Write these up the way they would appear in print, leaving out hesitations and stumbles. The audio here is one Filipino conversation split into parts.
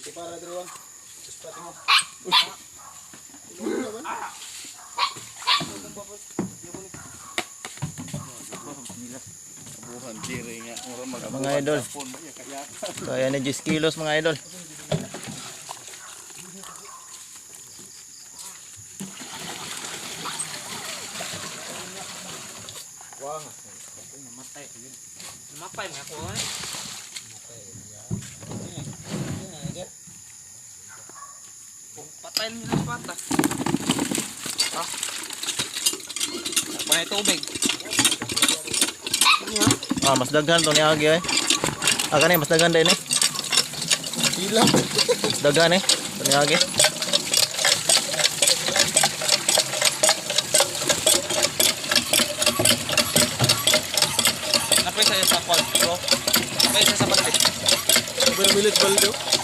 Ito para dito. Pati mo. Mga idol. Kaya na 10 kilos mga idol. Wah, Namatay. Namatay mo ako eh. Patay nila yung bata. Ah. Panay tubig. Mas daghan to ni agi ay. Kani mas daghan din eh. ilang. Daghan eh. To ni agi. Napay sa'yo sa quad, bro. Napay sa'yo sa bandit. Milit baldo.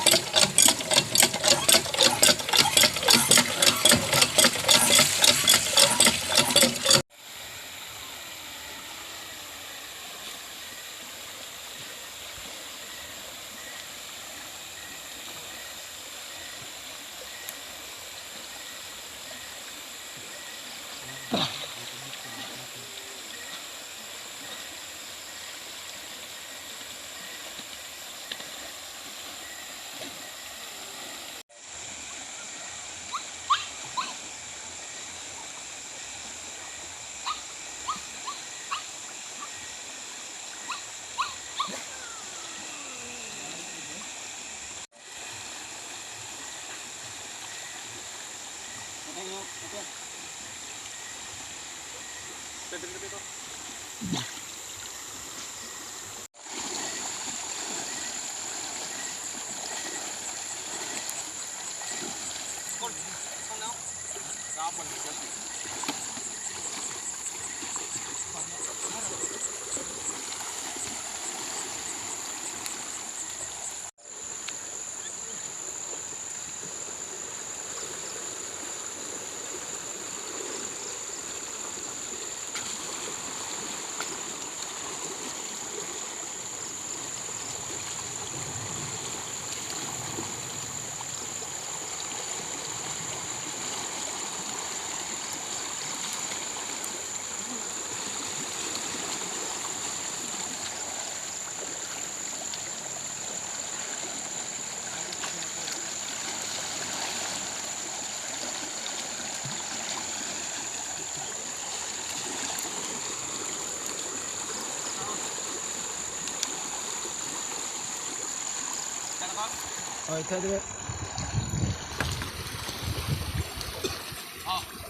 Ay, kaya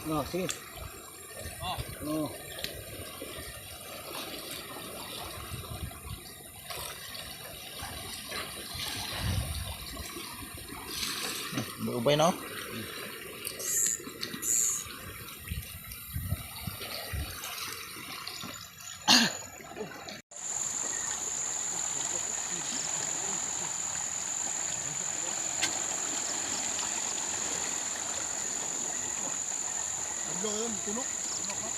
no, sige. No. Ubay no? Adlo kayo, tunok.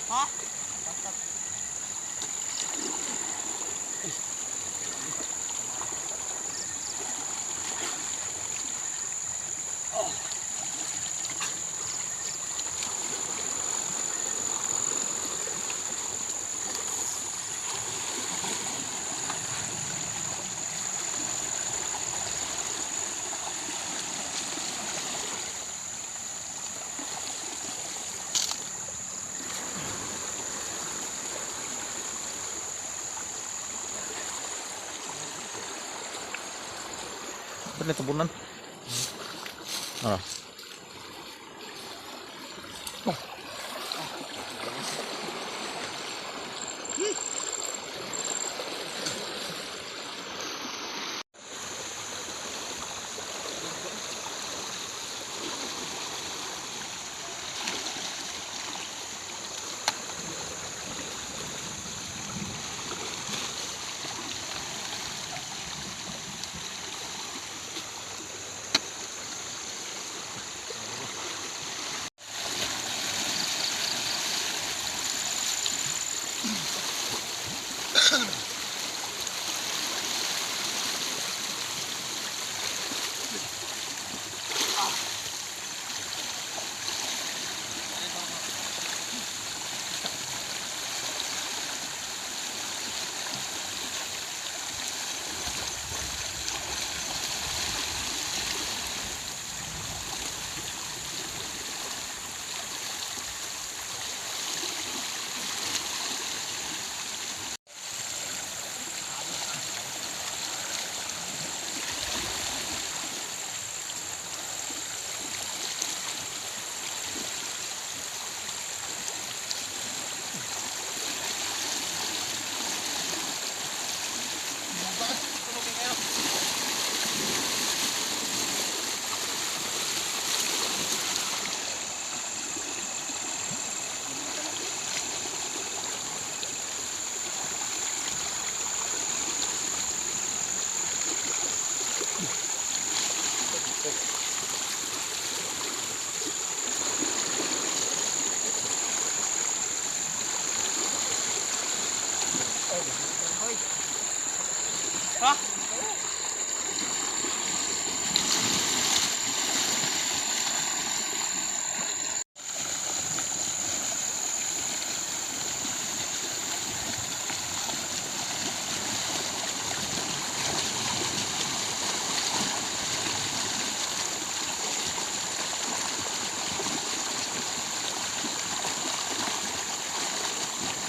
Ha? Ba't na tabunan? Ah.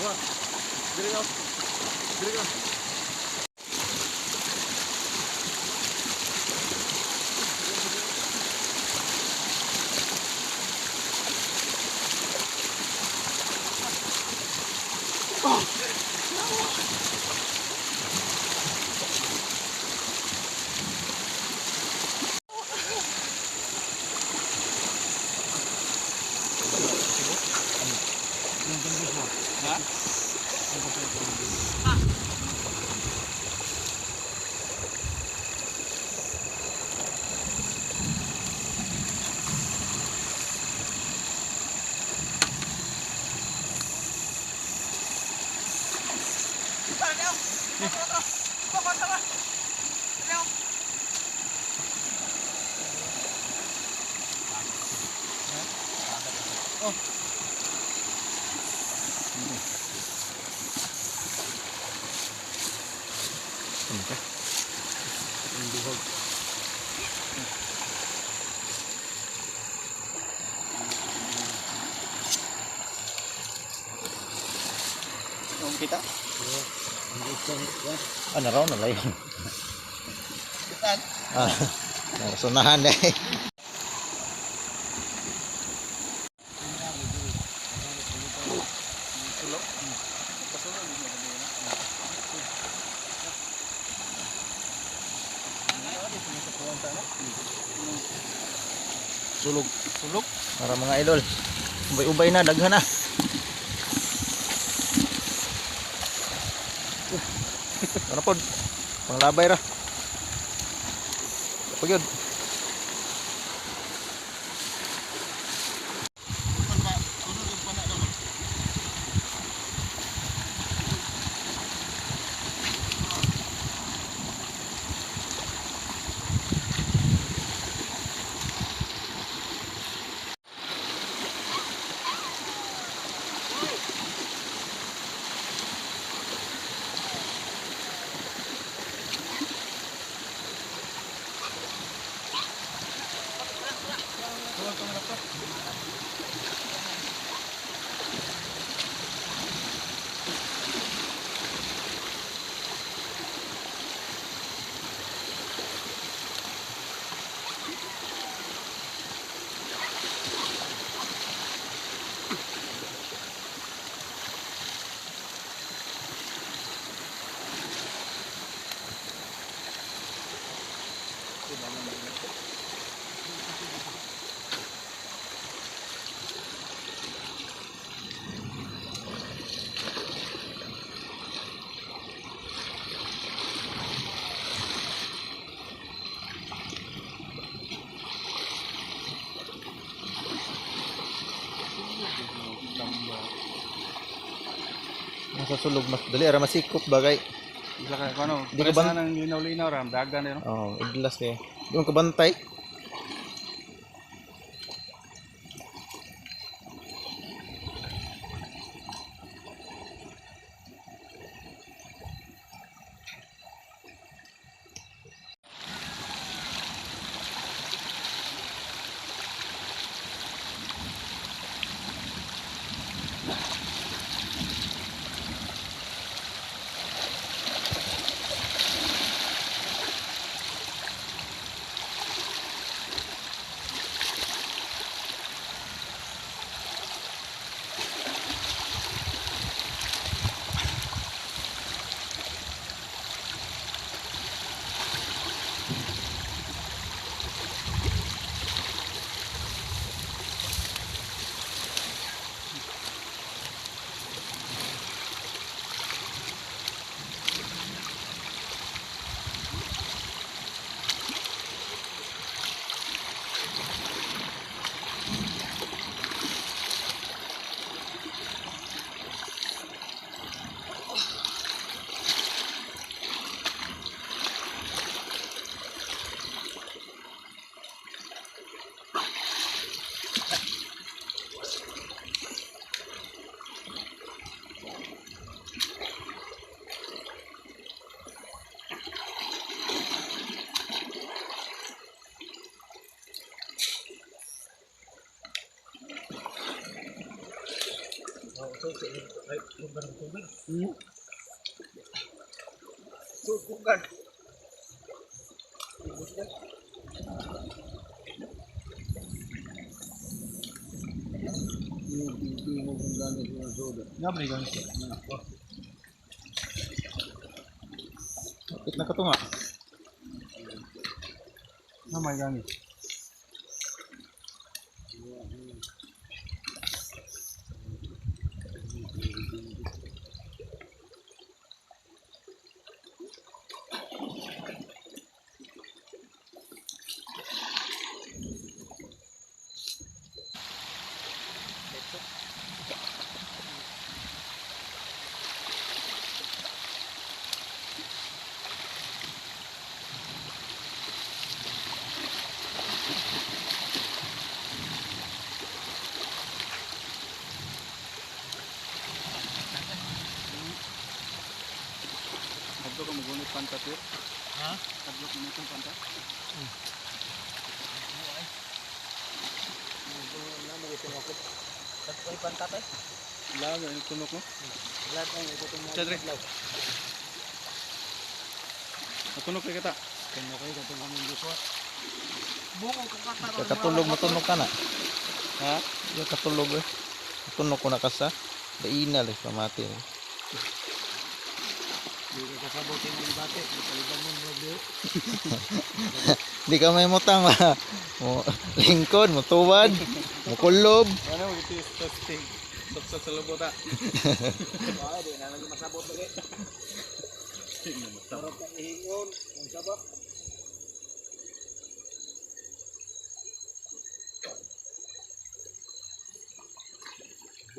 Wah. Diri ka. Diri ka. Kita. Ano raw na layo. Narasunahan deh. Sulog. Sulog. Para mga idol. Ubay-ubay na, daghan na. Ano po? Panglabay ra. Kapag yun. Nasa sulog mas dali ara masikop bagay. Isa ka ano? Di ka ba nang linaw-linaw ram dagan no? Oh, idlas kay. Doon ka bantay. Sukukan. Gabi gan siya. Kapit na ka to nga. Namay gani. Kadto ka magunit pantat yun? Ha? Kadto ka magunit pantat? Ay pantat eh. Lahat na yung tunok mo? Lahat ng ito mo. Sadre. Natunok kay kata. Kanya kayo katong kami dito. Bungo kung kataro. Katulog mo tunog ka na. Ha? Yung katulog eh. Tunog ko na kasa. Dainal eh, pamati eh. Hindi ka kasabutin ng bate. Paliban mo mo biyo. Di ka may mutang ba? Mo lingkod, mo tuwad, mo kulob. Ano, ito yung testing. Sa salubota. Ay, di na lagi masabot lagi. Sarap ka ihingon. Ang sabak.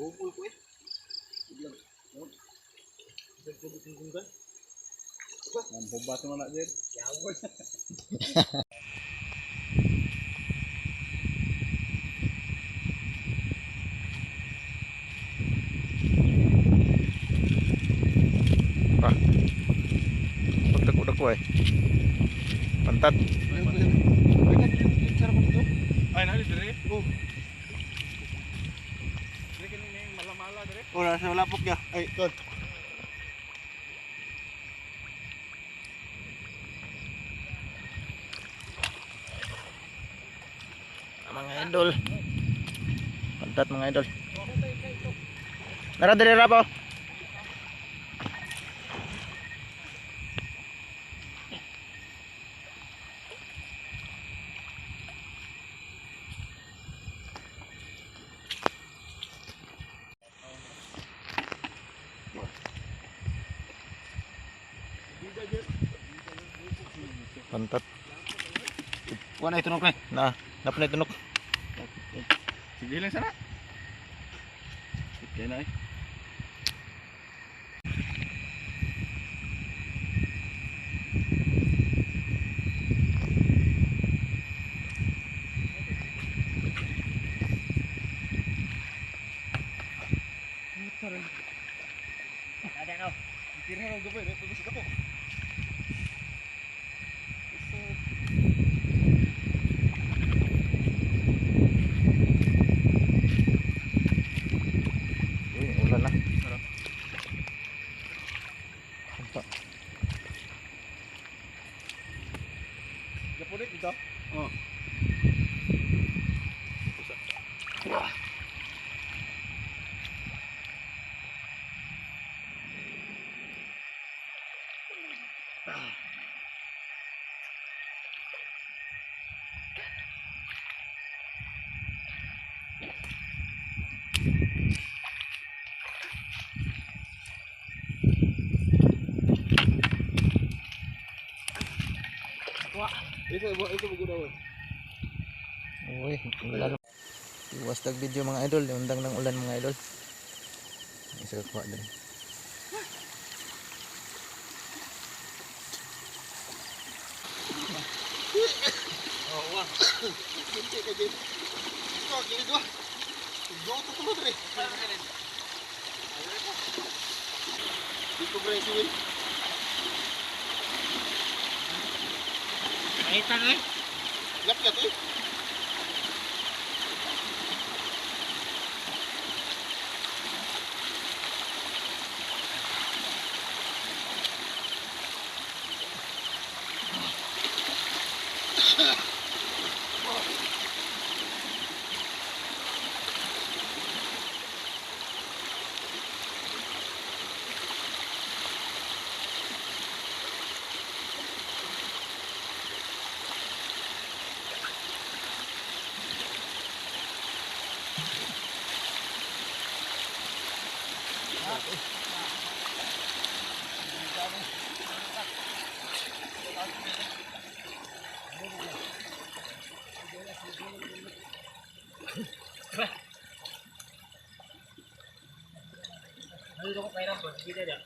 Bukul ko eh. Ang bubat mo na din. Yawon. Ah. Pagdako-dako eh. Pantat. Ay, nali dire. Oh. Dire kini ning mala-mala dire. Oh, nasa lapok niya. Ay, tol. Mga idol. Pantat mga idol. Nara dire ra po. Pantat. Wala ito nung Na, napay tunok. Sige lang sana. Okay na eh. Ada no. Kira lang gabay, bagus ka po. Uy, ulan na. Pantat. Gapulit dito. Oh. Wah. Itu bugo daw. Uy, ulan. Iwas tag video mga idol, undang ng ulan mga idol. Isa ka kuha din. Oh, wah. Kunti ka din. Ito, kini dua. Dua to tulo dire. Dito bre siwil. Kahitan eh. Gat eh. Dito ko pera po. Kita dia.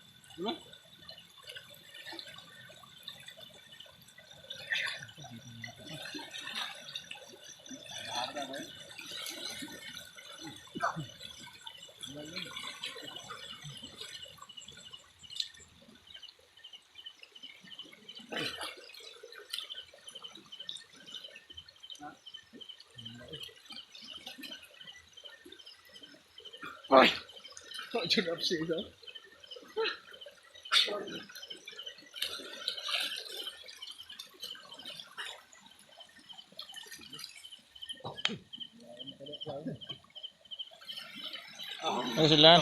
Ay! Kok juga sih itu? Ano sila?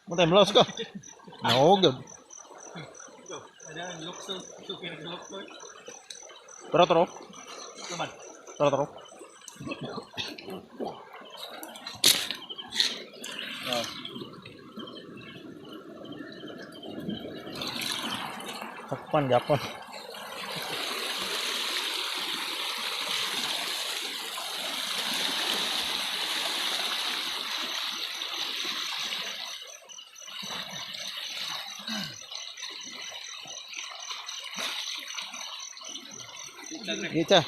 Mo tayo malos ko. Naugod. Ada lukso, supir lukso. Tara. Naman. Tara. Takpan Japon. Kita.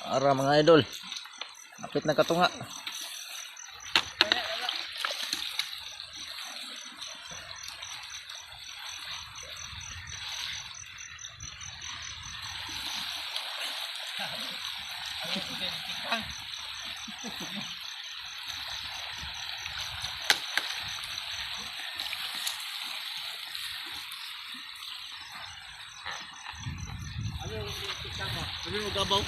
Ara mga idol. Kapit na katunga. Ano yung gabaw?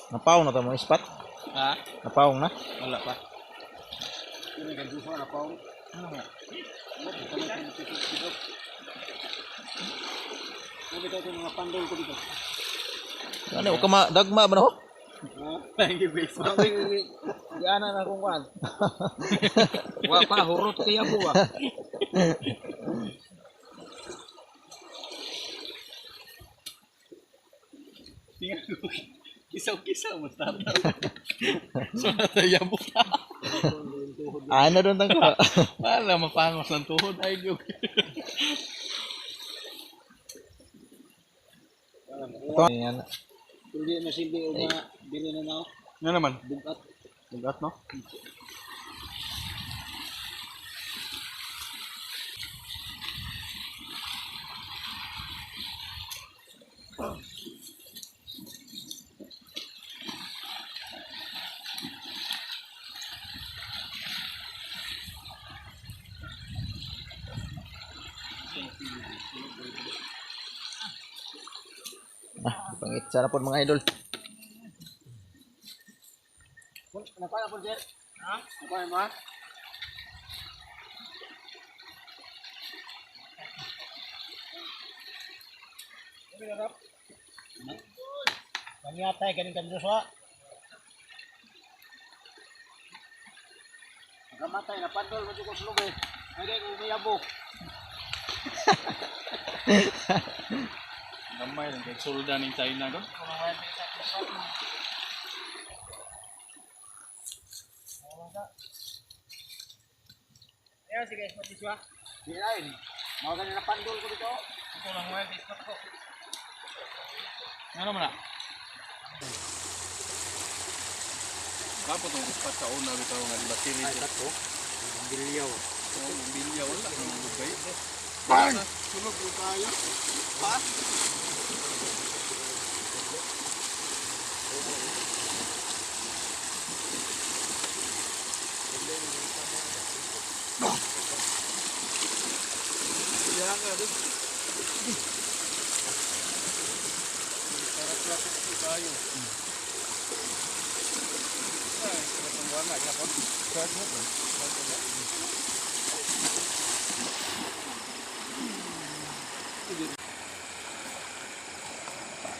Napaw na to mga ispat. Ha? Napaw na. Wala pa. Ini kan buso na pa. Ano nga? Ano ito mga pandol ko dito? Ano ka dagma ba no? Thank you, guys. Diyan na akong kwan. Wa pa hurot kaya buwa. Tingnan ko. Kisaw-kisaw mo tama. So nataya mo. Ano doon tang ka? Wala mapangos ng tuhod ay gyud. Yan. Hindi na silbi o na bili na na. Nga naman. Bugat. Bugat no? Pangit sana po mga idol. Nakuha na po, sir. Ha? Nakuha na ba? Kami yata galing kan Joshua. Nakamatay na pandol mo ko sulog eh. Nagay ko umayabo. Gamay lang kay solda ning China do. Ayan, sige, spot Joshua. Di lain. Mga ganyan na pandol ko dito. Ito lang mo yung spot ko. Ano man na? Kapo tong ispat sa una bitaw nga battery Ay, tato. Ang bilyaw. ang bilya wala nang lugay. Pan! Sunog ko tayo. Pa? Yan nga do. Para plastic ko tayo. Ay, katong wala ya po. Kasi po.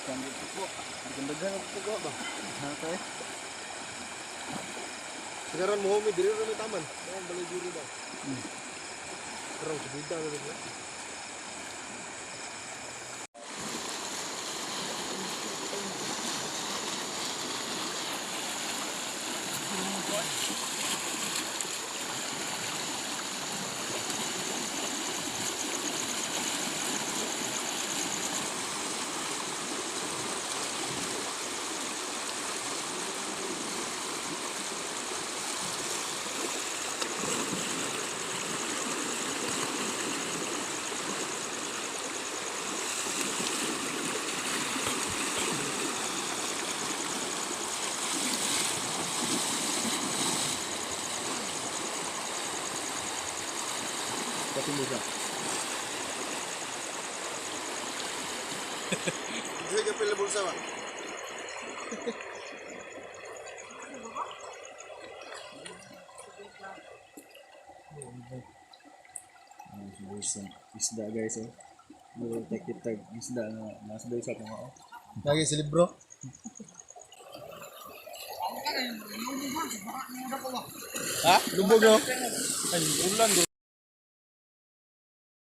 Sambil po. Ganda-ganda po ba? Okay. Sekarang mo homi diri rin taman. Ang balay diri ba? Karang subida na rin. Pati mo siya. Dili ka pila bulsa ba? Isda guys oh. Muro tag isda nga nasa daw sa mga Lagi si libro. Ha? Lubog no? Ay, ulan do.